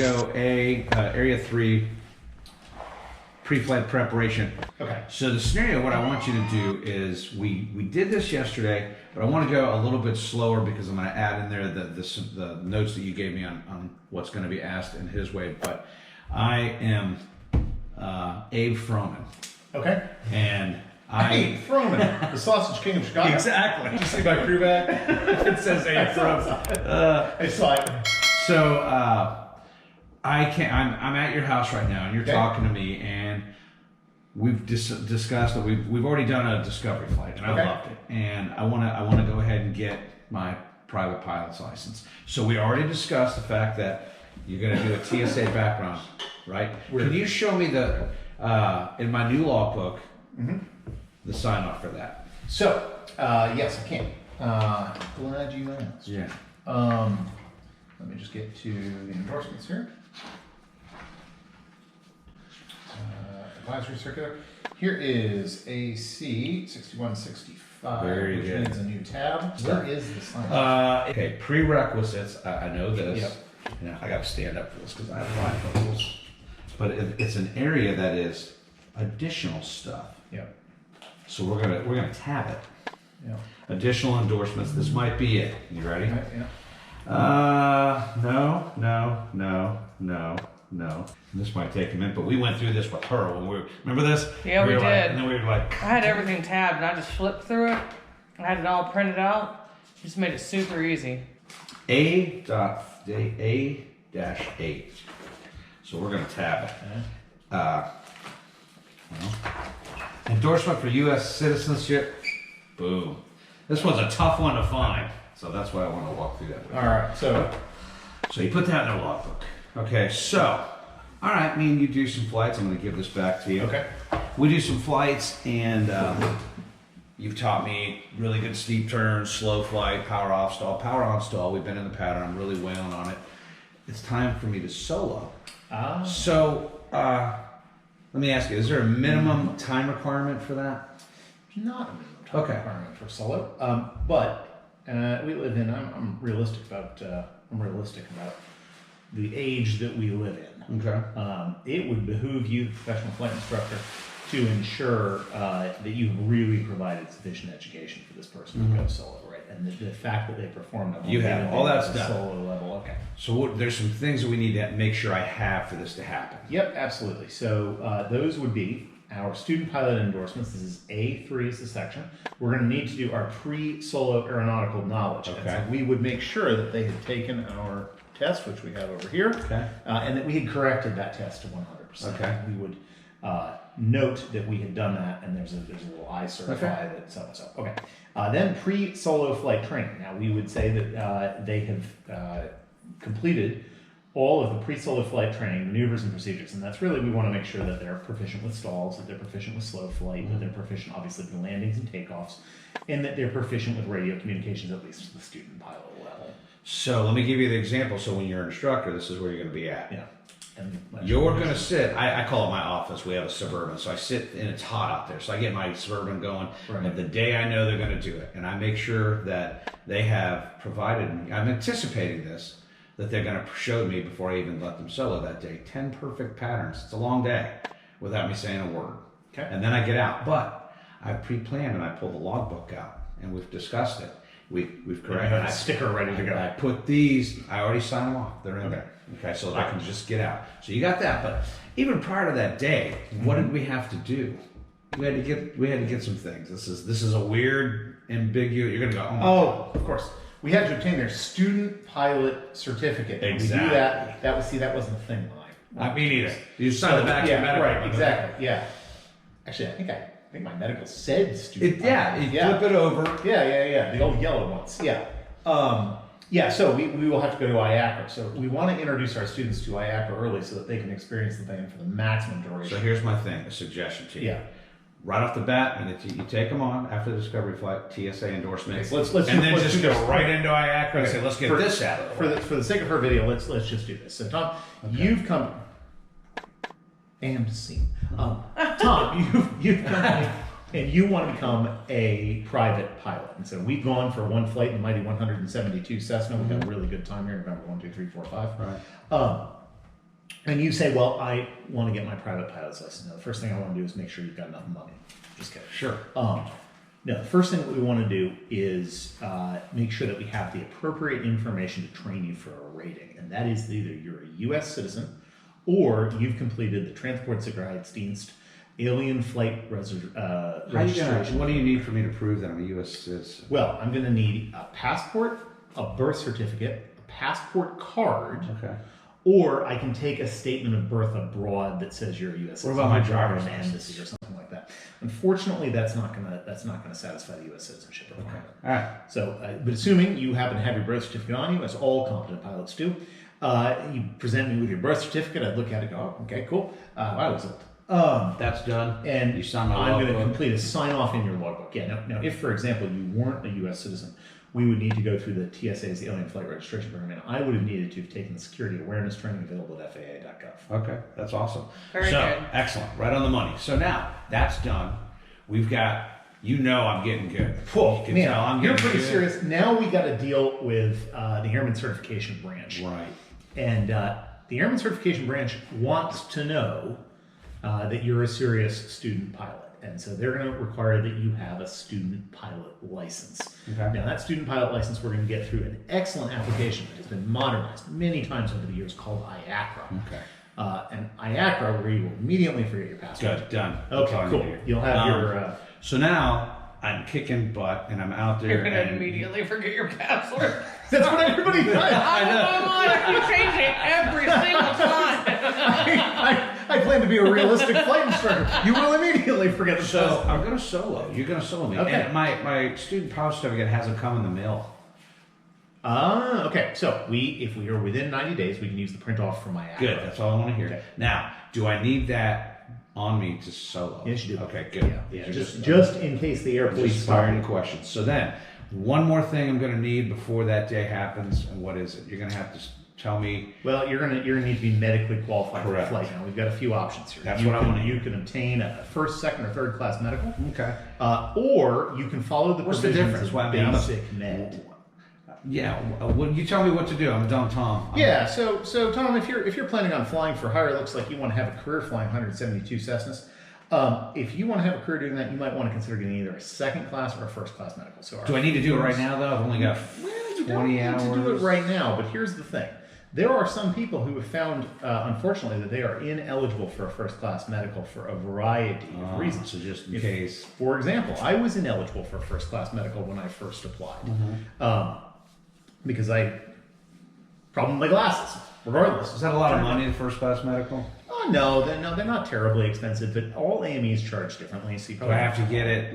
go Area 3 pre-flight preparation. Okay. So the scenario, what I want you to do is, we did this yesterday, but I want to go a little bit slower because I'm going to add in there the notes that you gave me on what's going to be asked in his way. But I am Abe Froman. Okay. And Abe Froman, the Sausage King of Chicago. Exactly. Did you see my crew bag? It says Abe Froman. I saw it. So I'm at your house right now, and you're talking to me, and we've discussed that we've already done a discovery flight, and I loved it, and I want to go ahead and get my private pilot's license. So we already discussed the fact that you're going to do a TSA background, right? Can you show me the in my new logbook the sign off for that? So yes, I can. Glad you asked. Yeah. Let me just get to the endorsements here. Advisory circular. Here is AC 6165, Very good. needs a new tab. Where is the sign? Okay, prerequisites. I know this. Yep. Yeah, I got to stand up for this because I have rules. But it's an area that is additional stuff. Yep. So we're gonna tab it. Yep. Additional endorsements. This might be it. You ready? Right, yeah. No. This might take a minute, but we went through this with her when remember this? Yeah, we were did. And then we were like, I had everything tabbed and I just flipped through it. I had it all printed out. Just made it super easy. A-8. So we're gonna tab it. Well, endorsement for U.S. citizenship. Boom. This one's a tough one to find, so that's why I want to walk through that with you. All right. So you put that in the logbook. Okay, so, all right, me and you do some flights. I'm going to give this back to you. Okay. We do some flights, and you've taught me really good steep turns, slow flight, power off stall. Power on stall, we've been in the pattern. I'm really wailing on it. It's time for me to solo. So, let me ask you, is there a minimum time requirement for that? Not a minimum time requirement for solo, but we live in. I'm realistic about the age that we live in. Okay. It would behoove you, the professional flight instructor, to ensure that you've really provided sufficient education for this person to go solo, right? And the fact that they performed at You have all that's done. Solo level, okay. So there's some things that we need to make sure I have for this to happen. Yep, absolutely. So those would be our student pilot endorsements. This is A3 is the section. We're going to need to do our pre-solo aeronautical knowledge. Okay. And so we would make sure that they had taken our test, which we have over here, and that we had corrected that test to 100%. Okay. We would note that we had done that, and there's a little I certify that so and so. Okay. Then pre-solo flight training. Now we would say that they have completed all of the pre-solo flight training, maneuvers and procedures, and that's really, we want to make sure that they're proficient with stalls, that they're proficient with slow flight, that they're proficient obviously with landings and takeoffs, and that they're proficient with radio communications, at least at the student pilot level. So let me give you the example. So when you're an instructor, this is where you're going to be at. Yeah. And You're going to sit, I call it my office. We have a Suburban. So I sit, and it's hot out there. So I get my Suburban going. Right. And the day I know they're going to do it, and I make sure that they have provided me, I'm anticipating this, that they're going to show me before I even let them solo that day. 10 perfect patterns. It's a long day without me saying a word. Okay. And then I get out. But I've pre-planned, and I pull the logbook out, and we've discussed it. We've corrected. a sticker ready to go. I put these. I already signed them off. They're in there. Okay, so I can just get out. So you got that. But even prior to that day, what did we have to do? We had to get some things. This is a weird, ambiguous. You're gonna go. Oh, of course. We had to obtain their student pilot certificate. Exactly. We do that. That wasn't a thing, Mike. Me neither. You signed the back of your medical. Right. Exactly. Yeah. Actually, I think my medical said student. Flip it over. Yeah. The old yellow ones. Yeah. So we will have to go to IACRA. So we want to introduce our students to IACRA early so that they can experience the thing for the maximum duration. So here's my thing, a suggestion to you. Yeah. Right off the bat, and you take them on after the discovery flight, TSA endorsement, Okay, so let's just do go this. right into IACRA and say, let's get this out of the way. For the sake of her video, let's just do this. So Tom, you've come and scene. Tom, you've come and you want to become a private pilot. And so we've gone for one flight in the mighty 172 Cessna. We've got a really good time here. November 1, 2, 3, 4, 5. Right. And you say, well, I want to get my private pilot's license. Now, the first thing I want to do is make sure you've got enough money. Just kidding. Sure. No, the first thing that we want to do is make sure that we have the appropriate information to train you for a rating. And that is either you're a U.S. citizen or you've completed the Transportsicherheitsdienst alien flight registration. What do you need for me to prove that I'm a U.S. citizen? Well, I'm going to need a passport, a birth certificate, a passport card, Okay. or I can take a statement of birth abroad that says you're a U.S. citizen. What about my You're driver's an license? embassy or something like that. Unfortunately, that's not gonna satisfy the U.S. citizenship requirement. All right. So, but assuming you happen to have your birth certificate on you, as all competent pilots do, you present me with your birth certificate. I'd look at it, and go, oh, okay, cool. I was old. That's done. And You sign my I'm going to logbook. complete a sign off in your logbook. Yeah. Now, if for example you weren't a U.S. citizen, we would need to go through the TSA's Alien Flight Registration Program, and I would have needed to have taken the security awareness training available at FAA.gov. Okay, that's awesome. Very so, good. excellent. Right on the money. So now, that's done. We've got, I'm getting good. Whoa, You can man, tell I'm you're getting pretty good. serious. Now we got to deal with the Airman Certification Branch. Right. And the Airman Certification Branch wants to know that you're a serious student pilot. And so they're going to require that you have a student pilot license. Okay. Now, that student pilot license, we're going to get through an excellent application that has been modernized many times over the years called IACRA. Okay. And IACRA, where you will immediately forget your passport. Good, done. That's all Okay, I cool. need. You'll have your... So now, I'm kicking butt, and I'm out there. You're gonna and immediately forget your password. That's what everybody does. I know. You change it every single time. I plan to be a realistic flight instructor. You will immediately forget the So password. I'm going to solo. You're going to solo me. Okay. And my student pilot certificate hasn't come in the mail. Okay. So if we are within 90 days, we can use the print off from my app. Good. That's all I want to hear. Okay. Now, do I need that on me to solo? Yes, you do. Okay, good. Yeah. These are Just in case the air police just stop firing you. questions. So then, one more thing I'm going to need before that day happens, and what is it? You're going to have to tell me. Well, you're gonna need to be medically qualified Correct. for flight. Now we've got a few options here. That's what I wanna You hear. can obtain a first, second, or third class medical, Okay. or you can follow the What's the provisions difference? of Well, I mean, I'm a- basic med. Yeah. Well, you tell me what to do. I'm dumb Tom. Yeah, so Tom, if you're planning on flying for hire, it looks like you want to have a career flying 172 Cessnas. If you want to have a career doing that, you might want to consider getting either a second class or a first class medical. So Do I need to do it right now, though? I've only got You 20 don't hours. need to do it right now, but here's the thing. There are some people who have found, unfortunately, that they are ineligible for a first class medical for a variety of reasons. So just in If- case. For example, I was ineligible for first class medical when I first applied because I problem with my glasses. Regardless, Is that a lot of money in first class medical? Oh no, they're not terribly expensive, but all AMEs charge differently. So you Do probably I have to get it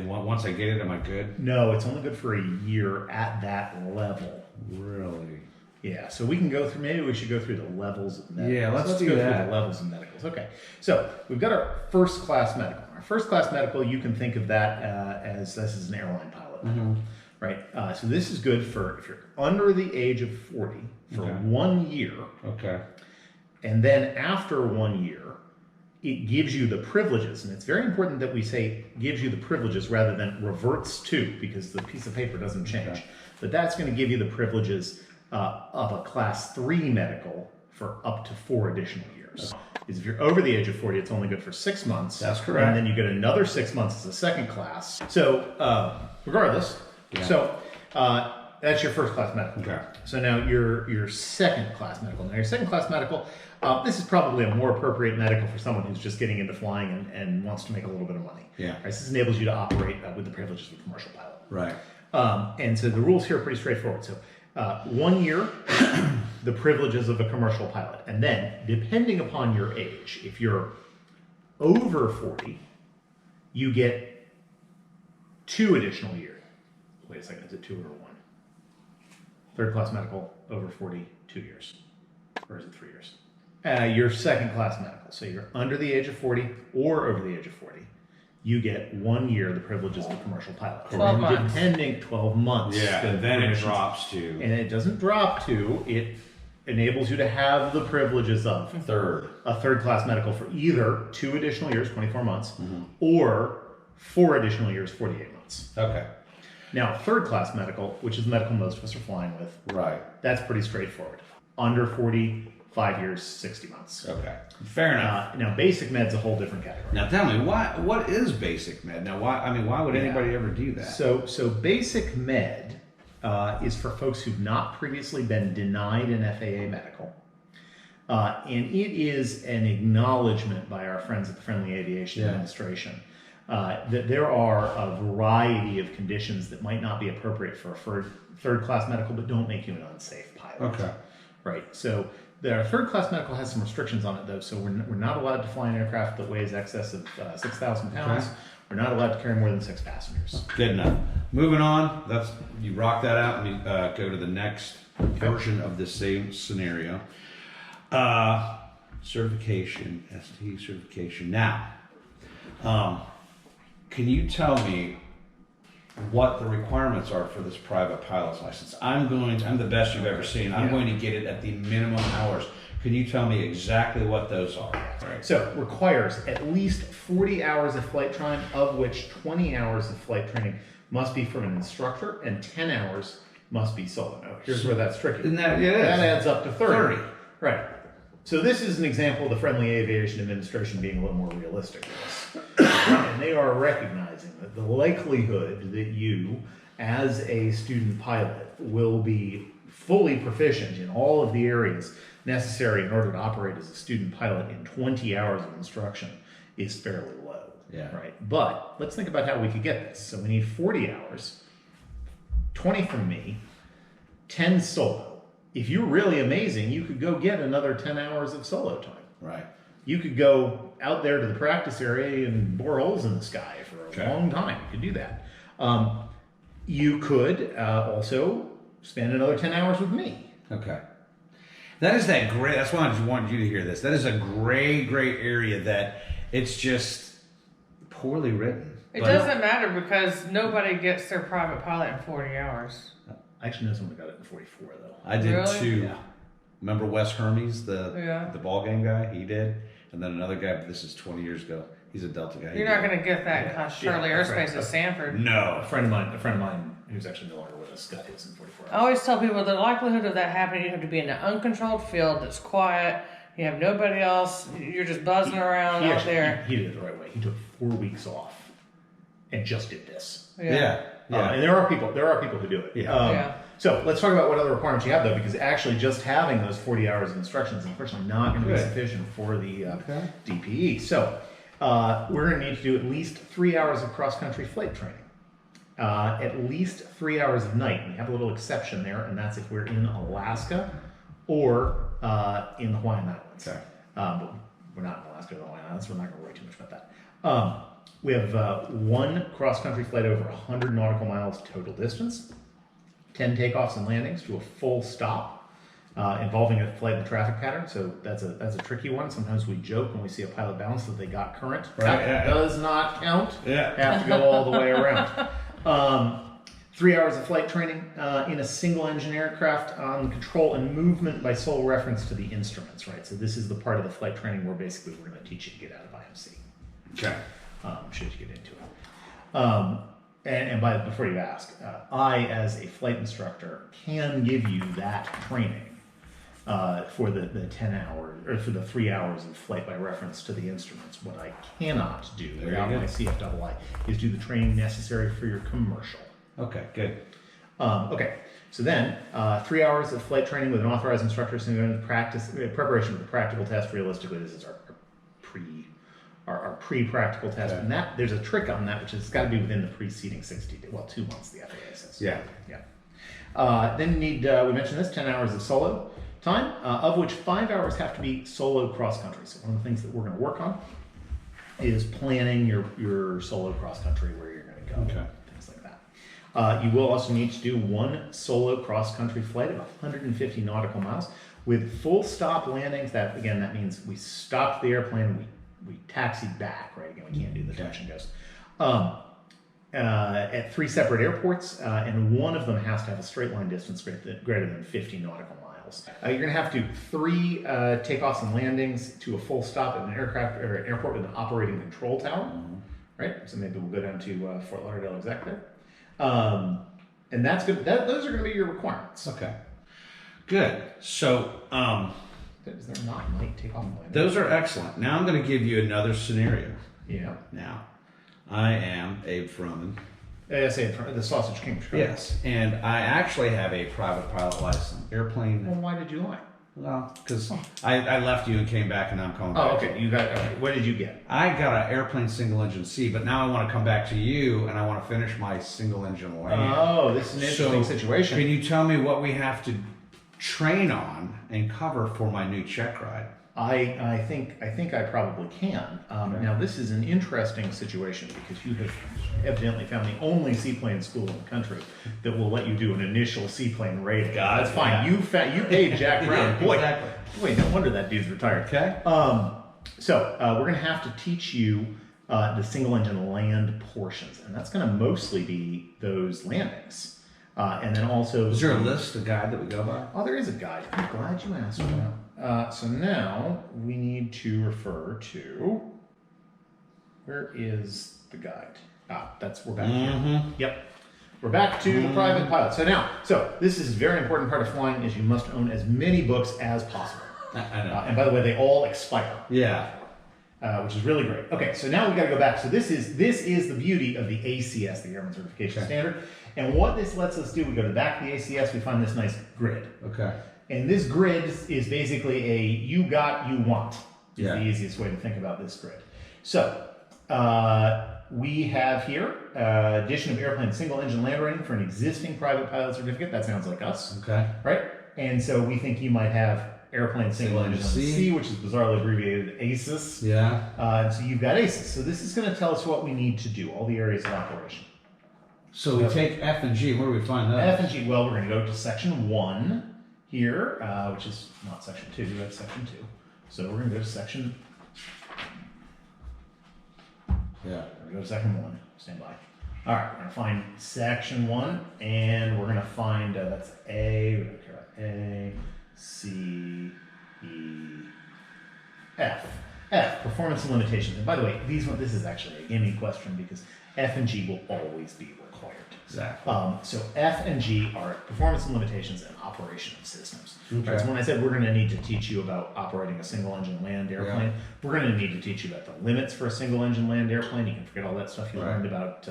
once I get it? Am I good? No, it's only good for a year at that level. Really? Yeah, so we can go through. Maybe we should go through the levels of medicals. Yeah, let's do go that. through the levels of medicals. Okay, so we've got our first class medical. Our first class medical, you can think of that as this is an airline pilot medical, right? So this is good for if you're under the age of 40 for Okay. 1 year, Okay. and then after 1 year, it gives you the privileges, and it's very important that we say gives you the privileges rather than reverts to, because the piece of paper doesn't change. Okay. But that's going to give you the privileges of a class 3 medical for up to 4 additional years. Is if you're over the age of 40, it's only good for 6 months. That's correct. And then you get another 6 months as a second class. So regardless, Yeah. so that's your first class medical. Okay. So now your second class medical. Now your second class medical, this is probably a more appropriate medical for someone who's just getting into flying and wants to make a little bit of money. Yeah. Right, this enables you to operate with the privileges of a commercial pilot. Right. And so the rules here are pretty straightforward. So 1 year, the privileges of a commercial pilot. And then, depending upon your age, if you're over 40, you get 2 additional years. Wait a second, is it 2 or 1? Third class medical, over 40, 2 years. Or is it 3 years? Your second class medical. So you're under the age of 40 or over the age of 40. You get 1 year the privileges of a commercial pilot. 12 months. Depending 12 months. Yeah, the and then it permissions. drops to And it doesn't drop to, it enables you to have the privileges of third. a third class medical for either 2 additional years, 24 months, or 4 additional years, 48 months. Okay. Now, third class medical, which is the medical most of us are flying with, Right. that's pretty straightforward. Under 40, 5 years, 60 months. Okay. Fair enough. Now, basic med's a whole different category. Now tell me, what is basic med? Now, why would anybody ever do that? So basic med is for folks who've not previously been denied an FAA medical. And it is an acknowledgement by our friends at the Friendly Aviation Administration that there are a variety of conditions that might not be appropriate for a third-class medical, but don't make you an unsafe pilot. Okay. Right. So the third-class medical has some restrictions on it, though. So we're not allowed to fly an aircraft that weighs excess of 6,000 pounds. Okay. We're not allowed to carry more than 6 passengers. Good enough. Moving on. You rock that out and we go to the next version of the same scenario. Certification, ST certification. Now, can you tell me what the requirements are for this private pilot's license? I'm the best you've ever seen. I'm going to get it at the minimum hours. Can you tell me exactly what those are? Right. So it requires at least 40 hours of flight time, of which 20 hours of flight training must be from an instructor and 10 hours must be solo. Now, here's where that's tricky. That adds up to 30. Right. So this is an example of the Friendly Aviation Administration being a little more realistic with us. And they are recognizing that the likelihood that you, as a student pilot, will be fully proficient in all of the areas necessary in order to operate as a student pilot in 20 hours of instruction is fairly low. Yeah. Right. But let's think about how we could get this. So we need 40 hours, 20 from me, 10 solo. If you're really amazing, you could go get another 10 hours of solo time. Right. You could go out there to the practice area and bore holes in the sky for a long time. You could do that. You could also spend another 10 hours with me. Okay. That is that gray. That's why I just wanted you to hear this. That is a gray area that it's just poorly written. It doesn't matter because nobody gets their private pilot in 40 hours. I actually know someone who got it in 44, though. I did Really? too. Yeah. Remember Wes Hermes, the ball game guy? He did. And then another guy, but this is 20 years ago. He's a Delta guy. You're not going to get that because Shirley Airspace at Sanford. No. A friend of mine who's actually no longer with us got his in 44 hours. I always tell people the likelihood of that happening, you have to be in an uncontrolled field that's quiet. You have nobody else. You're just buzzing around out there. He did it the right way. He took 4 weeks off and just did this. Yeah. And there are people who do it. Yeah. So let's talk about what other requirements you have, though, because actually just having those 40 hours of instruction is unfortunately not going to be sufficient for the DPE. So we're going to need to do at least 3 hours of cross-country flight training, at least 3 hours of night. We have a little exception there, and that's if we're in Alaska or in the Hawaiian Islands. Okay. But we're not in Alaska or the Hawaiian Islands, so we're not going to worry too much about that. We have one cross-country flight over 100 nautical miles total distance, 10 takeoffs and landings to a full stop, involving a flight in the traffic pattern. So that's a tricky one. Sometimes we joke when we see a pilot bounce that they got current. Right, That does not count. Yeah. Have to go all the way around. 3 hours of flight training in a single engine aircraft on control and movement by sole reference to the instruments, right? So this is the part of the flight training where basically we're going to teach you to get out of IMC. Okay. Should you get into it. And before you ask, I, as a flight instructor, can give you that training for the 10 hours, or for the 3 hours of flight by reference to the instruments. What I cannot do without my CFII is do the training necessary for your commercial. Okay, good. Okay, so then 3 hours of flight training with an authorized instructor, so you're going to practice preparation for the practical test. Realistically, this is our pre-practical test, and that there's a trick on that, which has got to be within the preceding 2 months, the FAA says. Yeah. Then you need, we mentioned this, 10 hours of solo time, of which 5 hours have to be solo cross-country. So one of the things that we're going to work on is planning your solo cross-country, where you're going to go, things like that. You will also need to do one solo cross-country flight of 150 nautical miles with full stop landings. That means we stopped the airplane, we taxied back, right? Again, we can't do the touch and goes. At 3 separate airports, and one of them has to have a straight line distance greater than 50 nautical miles. You're going to have to do 3 takeoffs and landings to a full stop at an aircraft or an airport with an operating control tower, right? So maybe we'll go down to Fort Lauderdale Executive. And that's good. Those are going to be your requirements. Okay. Good. So, Is there not might take off? Those are excellent. Now I'm going to give you another scenario. Yeah. Now, I am Abe Froman. say the Sausage King. Right? Yes, and I actually have a private pilot license. Airplane. Well, why did you lie? Well, because I left you and came back, and I'm coming back. Oh, okay. You got. Okay. What did you get? I got an airplane single engine C, but now I want to come back to you, and I want to finish my single engine land. Oh, this is an interesting situation. Can you tell me what we have to train on and cover for my new check ride? I think I probably can. Okay. Now this is an interesting situation because you have evidently found the only seaplane school in the country that will let you do an initial seaplane rating. That's fine. Yeah. You paid Jack Brown. Yeah, Boy, exactly. boy, no wonder that dude's retired. Okay. So we're going to have to teach you the single engine land portions, and that's going to mostly be those landings. And then also... Is there a list, a guide that we go by? Oh, there is a guide. I'm glad you asked for that. So now we need to refer to... Where is the guide? We're back here. Yep. We're back to private pilot. So this is a very important part of flying is you must own as many books as possible. I know. And by the way, they all expire. Yeah. Which is really great. Okay, so now we got to go back. So this is the beauty of the ACS, the Airman Certification Standard. And what this lets us do, we go to the back of the ACS, we find this nice grid. Okay. And this grid is basically a you got, you want. Is the easiest way to think about this grid. So we have here addition of airplane single engine land rating for an existing private pilot certificate. That sounds like us. Okay. Right? And so we think you might have airplane single engine C, which is bizarrely abbreviated ACES. Yeah. And so you've got ACES. So this is going to tell us what we need to do, all the areas of operation. So we take F and G. Where do we find that? F and G. Well, we're going to go to section 1 here, which is not section 2. That's section 2. So we're going to go to section. Yeah. We're going to go to section 1. Stand by. All right. We're going to find section 1, and we're going to find that's A. We're going to care about A, C, E, F. F, performance and limitations. And by the way, this is actually a gimme question because F and G will always be required. Exactly. So F and G are performance and limitations and operation of systems. Okay. Right, so when I said we're going to need to teach you about operating a single engine land airplane, we're going to need to teach you about the limits for a single engine land airplane. You can forget all that stuff you learned about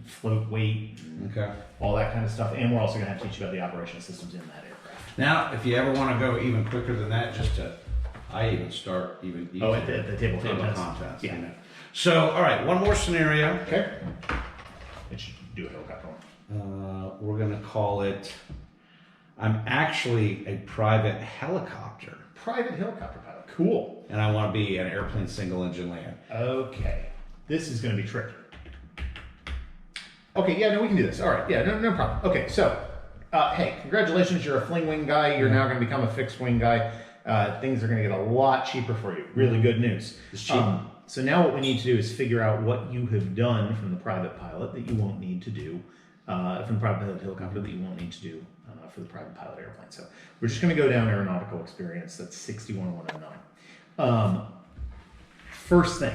float weight, and all that kind of stuff. And we're also going to have to teach you about the operation of systems in that aircraft. Now, if you ever want to go even quicker than that, I even start even easier. At the table of contents. Yeah. You know. So, all right, one more scenario. Okay. It should do a helicopter one. We're going to call it, I'm actually a private helicopter. Private helicopter pilot. Cool. And I want to be an airplane single engine land. Okay. This is going to be tricky. Okay, yeah, no, we can do this. All right, yeah, no problem. Okay, so, hey, congratulations, you're a fling wing guy. You're now going to become a fixed wing guy. Things are going to get a lot cheaper for you. Really good news. It's cheap. So now what we need to do is figure out what you have done from the private pilot that you won't need to do, from the private pilot helicopter that you won't need to do for the private pilot airplane. So we're just going to go down aeronautical experience. That's 61109. First thing,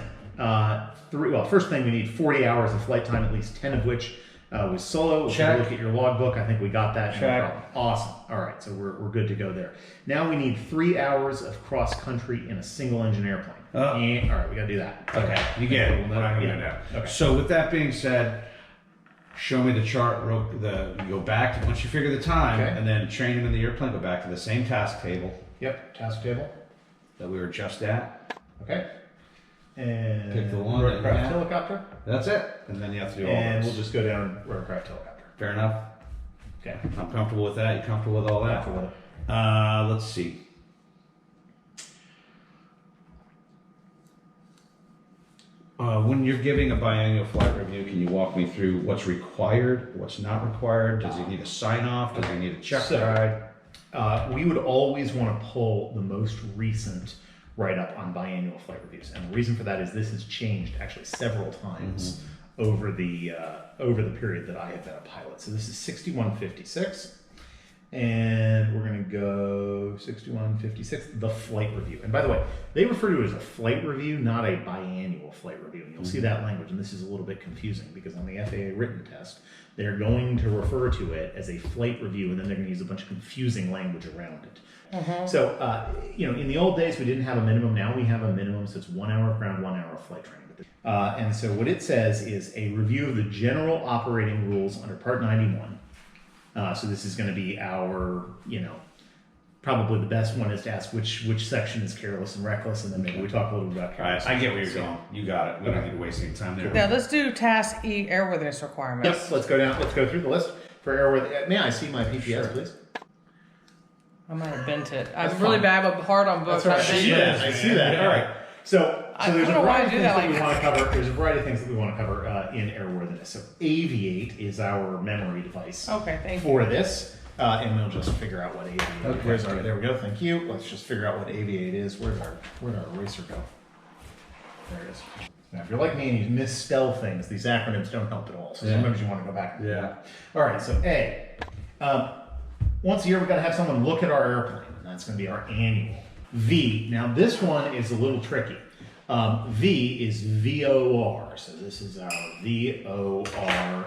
first thing we need 40 hours of flight time, at least 10 of which was solo. If you look at your logbook, I think we got that. Check. Awesome. All right, so we're good to go there. Now we need 3 hours of cross country in a single engine airplane. All right, we got to do that. Okay, you get it. We're not going to do that. Okay. So with that being said, show me the chart. You go back to, once you figure the time, and then train him in the airplane. Go back to the same task table. Yep, task table. That we were just at. Okay. And pick the one. Rotorcraft helicopter. That's it. And then you have to do all And this. we'll just go down rotorcraft helicopter. Fair enough. Okay. I'm comfortable with that. You comfortable with all that? Comfortable with it. Let's see. When you're giving a biannual flight review, can you walk me through what's required, what's not required? Does he need a sign-off? Does he need a check ride? We would always want to pull the most recent write-up on biannual flight reviews. And the reason for that is this has changed actually several times over the period that I have been a pilot. So this is 6156. And we're going to go 6156, the flight review. And by the way, they refer to it as a flight review, not a biannual flight review. And you'll see that language, and this is a little bit confusing because on the FAA written test, they're going to refer to it as a flight review, and then they're going to use a bunch of confusing language around it. So, in the old days, we didn't have a minimum. Now we have a minimum, so it's 1 hour of ground, 1 hour of flight training. And so what it says is a review of the general operating rules under Part 91. So this is going to be our, probably the best one is to ask which section is careless and reckless, and then maybe we talk a little bit about careless. I get where you're going. You got it. We don't need to waste any time there. Now let's do Task E, airworthiness requirements. Yep, let's go down. Let's go through the list for airworthiness. May I see my PPS, please? I might have bent it. I'm really bad, but hard on both. That's right. I see that. All right. So there's a variety of things that we want to cover. There's a variety of things that we want to cover in airworthiness. So Aviate is our memory device for this. And we'll just figure out what Aviate is. There we go. Thank you. Let's just figure out what Aviate is. Where'd our eraser go? There it is. Now, if you're like me and you misspell things, these acronyms don't help at all. So sometimes you want to go back. All right. So A. Once a year, we've got to have someone look at our airplane. And that's going to be our annual. V. Now, this one is a little tricky. V is VOR. So this is our VOR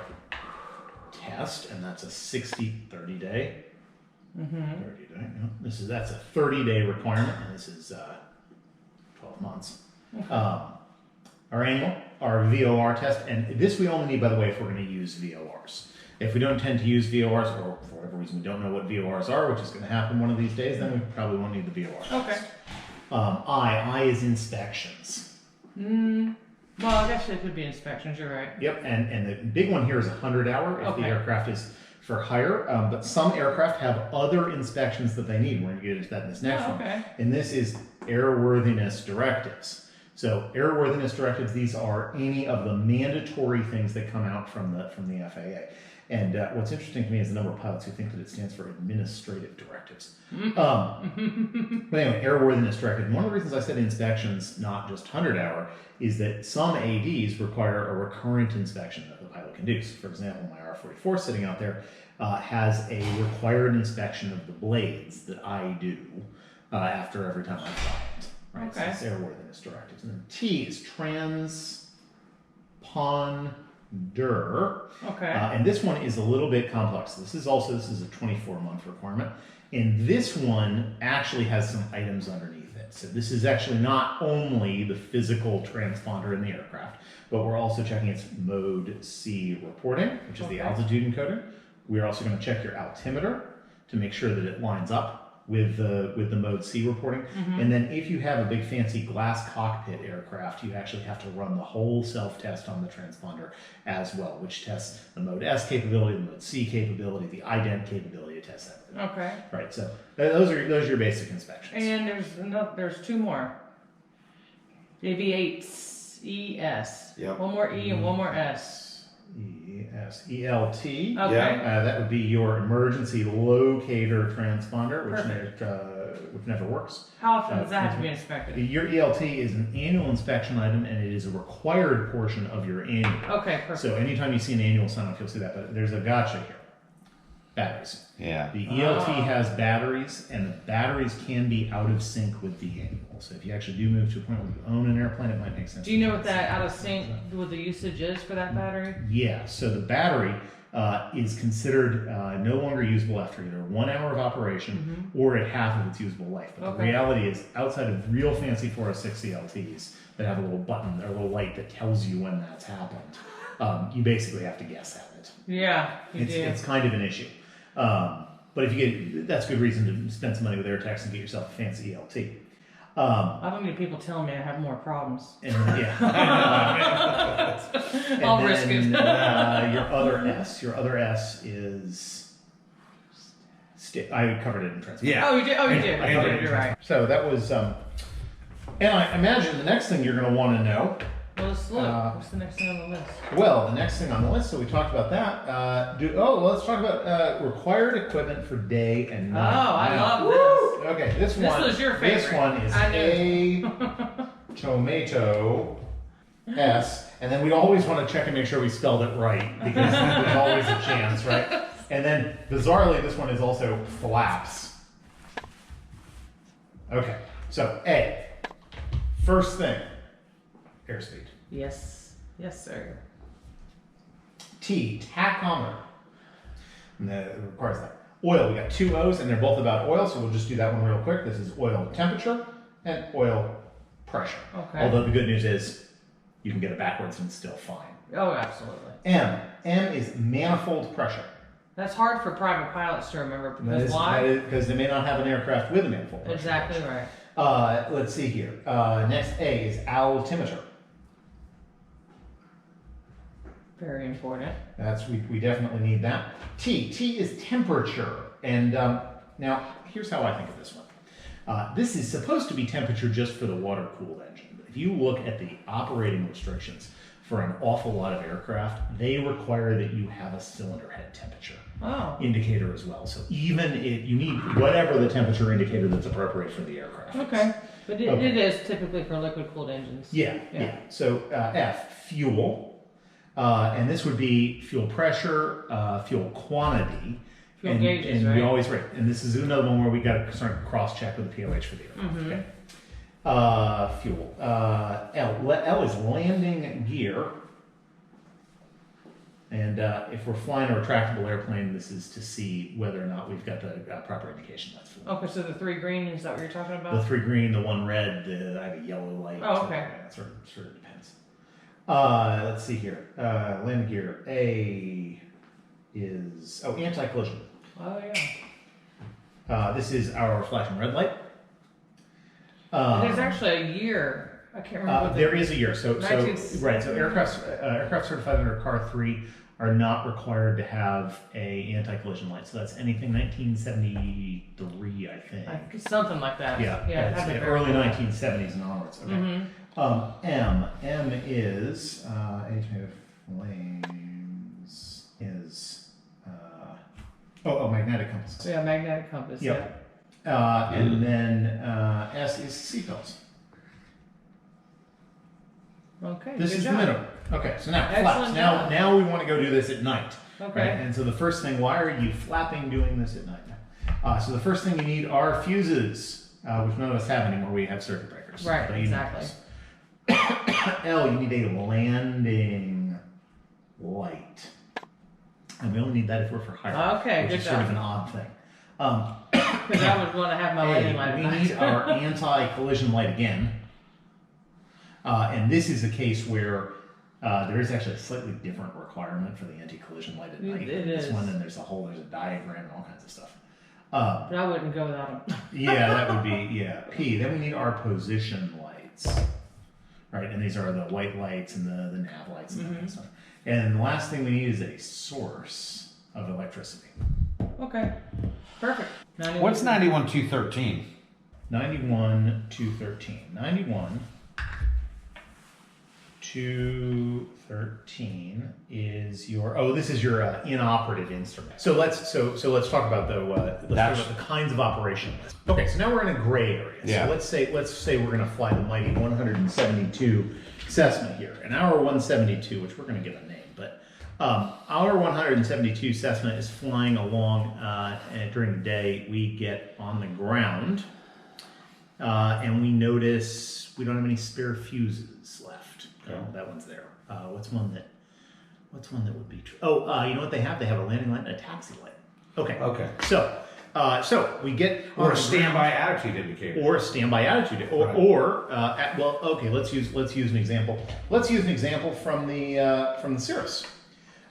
test, and that's a 30 day. 30 day. No, that's a 30-day requirement, and this is 12 months. Our annual, our VOR test, and this we only need, by the way, if we're going to use VORs. If we don't intend to use VORs, or for whatever reason we don't know what VORs are, which is going to happen one of these days, then we probably won't need the VOR. Okay. I is inspections. Well, I guess it could be inspections, you're right. Yep, and the big one here is 100 hour if the aircraft is for hire, but some aircraft have other inspections that they need. We're going to get into that in this next one. And this is airworthiness directives. So airworthiness directives, these are any of the mandatory things that come out from the FAA. And what's interesting to me is the number of pilots who think that it stands for administrative directives. But anyway, airworthiness directive. And one of the reasons I said inspections, not just 100 hour, is that some ADs require a recurrent inspection that the pilot can do. So for example, my R-44 sitting out there has a required inspection of the blades that I do after every time I fly it. Right? So it's airworthiness directives. And then T is transponder. And this one is a little bit complex. This is a 24-month requirement. And this one actually has some items underneath it. So this is actually not only the physical transponder in the aircraft, but we're also checking its mode C reporting, which is the altitude encoding. We're also going to check your altimeter to make sure that it lines up with the mode C reporting. And then if you have a big fancy glass cockpit aircraft, you actually have to run the whole self-test on the transponder as well, which tests the mode S capability, the mode C capability, the ident capability to test everything. Right, so those are your basic inspections. And there's two more. Aviates, ES. Yep. One more E and one more S. ELT. Okay. That would be your emergency locator transponder, which never works. How often does that have to be inspected? Your ELT is an annual inspection item, and it is a required portion of your annual. Okay, perfect. So anytime you see an annual sign off, you'll see that. But there's a gotcha here. Batteries. Yeah. The ELT has batteries, and the batteries can be out of sync with the annual. So if you actually do move to a point where you own an airplane, it might make sense. Do you know what that out of sync, what the usage is for that battery? Yeah, so the battery is considered no longer usable after either 1 hour of operation or at half of its usable life. But the reality is, outside of real fancy 406 CLTs that have a little button or a little light that tells you when that's happened, you basically have to guess at it. Yeah, it's kind of an issue. But if you get, that's good reason to spend some money with AirTax and get yourself a fancy ELT. I don't need people telling me I have more problems. And, I'll risk it. Your other S is. I covered it in transport. Yeah. Oh, you did. You're right. So that was. And I imagine the next thing you're going to want to know. Well, let's look. What's the next thing on the list? Well, the next thing on the list, so we talked about that. Let's talk about required equipment for day and night. Oh, I love this. Okay, this one. This was your favorite. This one is tomato S, and then we always want to check and make sure we spelled it right because there's always a chance, right? And then, bizarrely, this one is also flaps. Okay, so A, first thing, airspeed. Yes. Yes, sir. T, tachometer. And that requires that. Oil, we got two O's and they're both about oil, so we'll just do that one real quick. This is oil temperature and oil pressure. Okay. Although the good news is you can get it backwards and it's still fine. Oh, absolutely. M is manifold pressure. That's hard for private pilots to remember because why? Because they may not have an aircraft with a manifold pressure. Exactly right. Let's see here. Next A is altimeter. Very important. We definitely need that. T is temperature. And now here's how I think of this one. This is supposed to be temperature just for the water-cooled engine. But if you look at the operating restrictions for an awful lot of aircraft, they require that you have a cylinder head temperature indicator as well. So even if you need whatever the temperature indicator that's appropriate for the aircraft. Okay. But it is typically for liquid-cooled engines. Yeah. So F, fuel. And this would be fuel pressure, fuel quantity. Fuel gauges, and right? we always rate. And this is another one where we got to sort of cross-check with the POH for the aircraft. Okay. Fuel. L is landing gear. And if we're flying a retractable airplane, this is to see whether or not we've got the proper indication lights for it. Okay, so the 3 green, is that what you're talking about? The 3 green, the 1 red, I have a yellow light. Oh, okay. It sort of depends. Let's see here. Landing gear. A is anti-collision. Oh yeah. This is our flashing red light. There's actually a year. I can't remember. There is a year. So Right. So aircraft certified under Car 3 are not required to have a anti-collision light. So that's anything 1973, I think. Something like that. Yeah. Yeah. It's early 1970s and onwards. Okay. M is age flames is magnetic compass. So yeah, magnetic compass. Yep. And then S is seatbelts. Okay. This good is job. the minimum. Okay, so now Excellent flaps. job. Now we want to go do this at night. Okay. Right? And so the first thing, why are you flapping doing this at night? So the first thing you need are fuses, which none of us have anymore. We have circuit breakers. Right. But you know Exactly. this. L, you need a landing light. And we only need that if we're for hire. Okay, which good is sort of job. an odd thing. Because I would want to have my landing light. We need our anti-collision light again. And this is a case where there is actually a slightly different requirement for the anti-collision light at night. It This is. one, and there's a diagram and all kinds of stuff. But I wouldn't go without them. Yeah, that would be, P. Then we need our position lights. Right, and these are the white lights and the nav lights and that kind of stuff. And the last thing we need is a source of electricity. Okay. Perfect. What's 91-213? 91-213. 91-213 is your this is your inoperative instrument. So let's talk about the kinds of operation. Okay, so now we're in a gray area. Yeah. So let's say we're going to fly the mighty 172 Cessna here, and our 172, which we're going to give a name, but our 172 Cessna is flying along, and during the day we get on the ground, and we notice we don't have any spare fuses left. Oh, that one's there. What's one that would be true? You know what they have? They have a landing light and a taxi light. Okay. So we get Or a standby attitude indicator. or a standby attitude, let's use an example. Let's use an example from the Cirrus.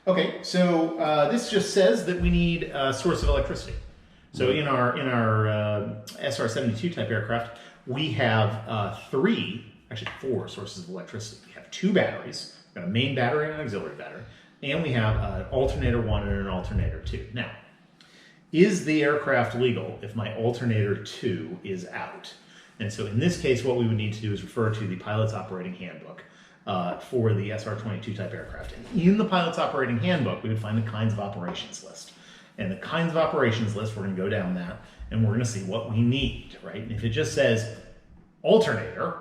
Okay, so this just says that we need a source of electricity. So in our SR-72 type aircraft, we have 4 sources of electricity. We have 2 batteries. We've got a main battery and an auxiliary battery, and we have an alternator 1 and an alternator 2. Now, is the aircraft legal if my alternator 2 is out? And so in this case, what we would need to do is refer to the pilot's operating handbook for the SR-22 type aircraft. And in the pilot's operating handbook, we would find the kinds of operations list. And the kinds of operations list, we're going to go down that, and we're going to see what we need, right? And if it just says alternator,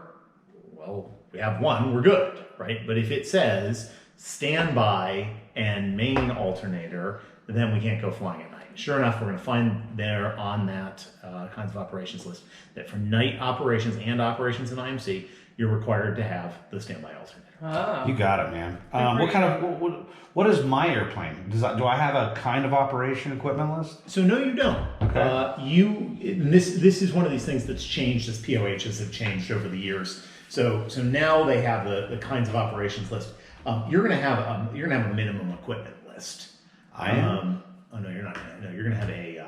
well, we have 1, we're good, right? But if it says standby and main alternator then we can't go flying at night. Sure enough, we're going to find there on that kinds of operations list that for night operations and operations in IMC, you're required to have the standby alternator. Oh. You got it, man. What is my airplane? Do I have a kind of operation equipment list? So no, you don't. Okay. This is one of these things that's changed as POHs have changed over the years. So now they have the kinds of operations list. You're gonna have a minimum equipment list. I am. Oh no, you're not. No, you're gonna have a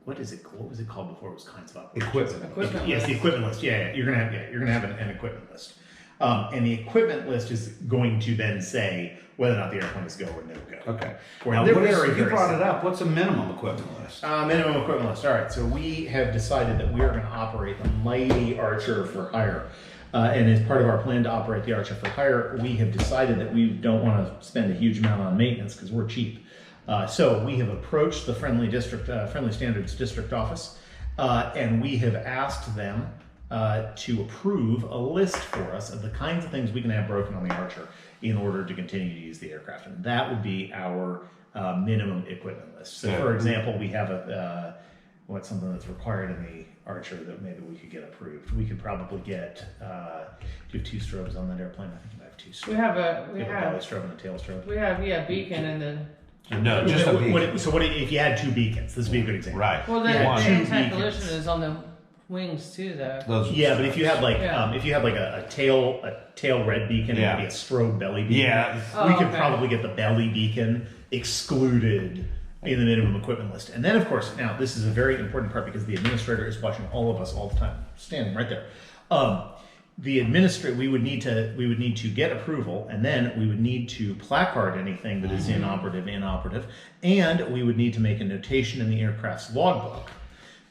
what is it? What was it called before it was kinds of operations? Equipment Yes, list. the equipment list. Yeah, you're gonna have an equipment list. And the equipment list is going to then say whether or not the airplane is go or no go. Okay. Now, they're very, you very brought it up. What's a minimum equipment list? Minimum equipment list. All right, so we have decided that we are going to operate the mighty Archer for hire. And as part of our plan to operate the Archer for hire, we have decided that we don't want to spend a huge amount on maintenance because we're cheap. So we have approached the Friendly Standards District Office, and we have asked them to approve a list for us of the kinds of things we can have broken on the Archer in order to continue to use the aircraft. And that would be our minimum equipment list. So, for example, we have what's something that's required in the Archer that maybe we could get approved. We could probably get, do you have two strobes on that airplane? I think I have two strobes. We have a belly strobe and a tail strobe. we have beacon and then No, just a beacon. So what if you had two beacons? This would be a good example. Right. well the Yeah, two anti-collision beacons. is on the wings too though. Yeah, but if you had like Yeah. if you had like a tail red beacon and maybe a strobe belly beacon, Yeah. we could okay. probably get the belly beacon excluded in the minimum equipment list. And then of course, now this is a very important part because the administrator is watching all of us all the time, standing right there. We would need to get approval, and then we would need to placard anything that is inoperative, and we would need to make a notation in the aircraft's logbook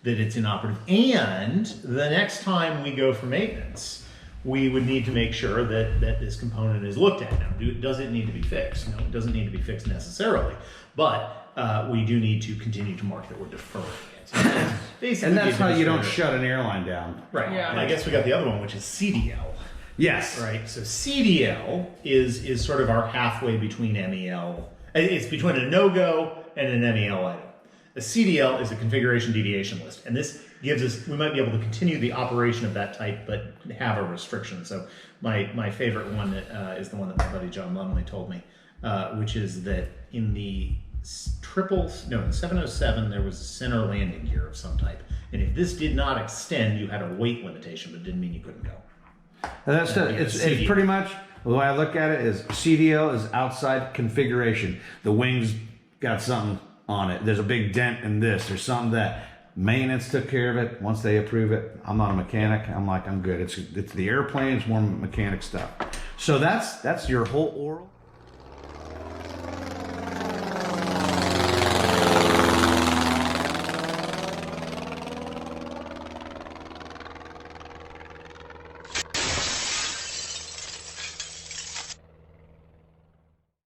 that it's inoperative. And the next time we go for maintenance, we would need to make sure that this component is looked at. Now, does it need to be fixed? No, it doesn't need to be fixed necessarily, but we do need to continue to mark that we're deferring it. So basically, And that's the how you don't administrator- shut an airline down. Right. Yeah. And I guess we got the other one, which is CDL. Yes. Right. So CDL is sort of our halfway between MEL. It's between a no-go and an MEL item. A CDL is a configuration deviation list, and this gives us, we might be able to continue the operation of that type, but have a restriction. So my favorite one is the one that my buddy John Lumley told me, which is that in the 707 there was a center landing gear of some type, and if this did not extend, you had a weight limitation, but it didn't mean you couldn't go. And that's it's pretty much the way I look at it is CDL is outside configuration. The wings got something on it. There's a big dent in this. There's something that maintenance took care of it. Once they approve it, I'm not a mechanic. I'm good. It's the airplane. It's more mechanic stuff. So that's your whole oral.